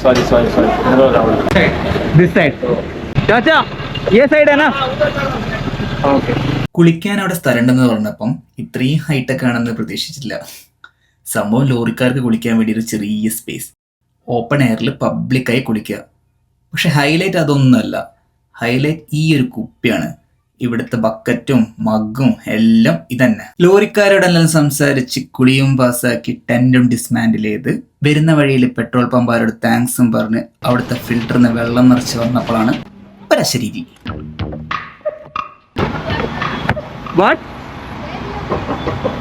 Sorry sorry sorry this side चाचा ये side है ना ओके കുളിക്കാൻ അവിടെ സ്ഥലമുണ്ടെന്ന് പറഞ്ഞപ്പം ഇത്രയും ഹൈടെക് ആണെന്ന് പ്രതീക്ഷിച്ചില്ല. സംഭവം ലോറിക്കാർക്ക് കുളിക്കാൻ വേണ്ടി ഒരു ചെറിയ സ്പേസ്, ഓപ്പൺ എയറിൽ പബ്ലിക്കായി കുളിക്കുക. പക്ഷെ ഹൈലൈറ്റ് അതൊന്നുമല്ല. ഹൈലൈറ്റ് ഈ ഒരു കുപ്പിയാണ്. ഇവിടുത്തെ ബക്കറ്റും മഗ്ഗും എല്ലാം ഇതന്നെ. ലോറിക്കാരോടെല്ലാം സംസാരിച്ച് കുളിയും പാസ്സാക്കി ടെന്റും ഡിസ്മാൻഡിൽ ചെയ്ത് വരുന്ന വഴിയിൽ പെട്രോൾ പമ്പുകാരോട് താങ്ക്സും പറഞ്ഞ് അവിടുത്തെ ഫിൽറ്ററിന് വെള്ളം നിറച്ച് വന്നപ്പോഴാണ് ഒരശരീരി. What?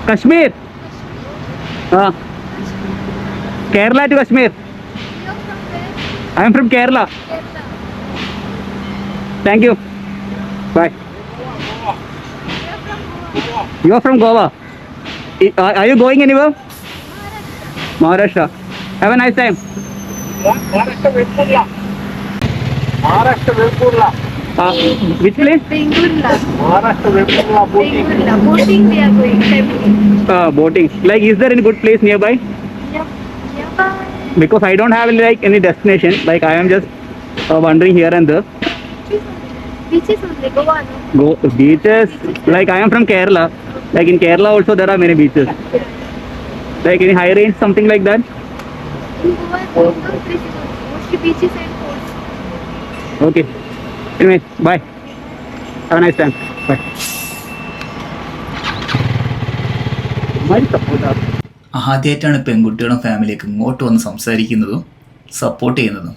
Kashmir. Kerala to Kashmir. I am from Kerala. Thank you. Bye. You are from Goa. Are you going anywhere? Maharashtra. Have a nice time. Maharashtra वेलपूरला Which place? Bengurla. महाराष्ट्र वेलपूरला boating Bengurla. Boating we are going. Family. Boating. Like, is there any good place nearby? Yeah. Because I don't have like any destination. Like, I am just wandering here and there. Beaches only. Goa. Go beaches. Like, I am from Kerala. Like, in Kerala also there are many beaches. Like any high range, something like that. In Goa, no places only. Mostly beaches and forts. Okay. Anyway, bye. Have a nice time. Bye. ആദ്യമായിട്ടാണ് പെൺകുട്ടികളും ഫാമിലിയൊക്കെ ഇങ്ങോട്ട് വന്ന് സംസാരിക്കുന്നതും support ചെയ്യുന്നതും.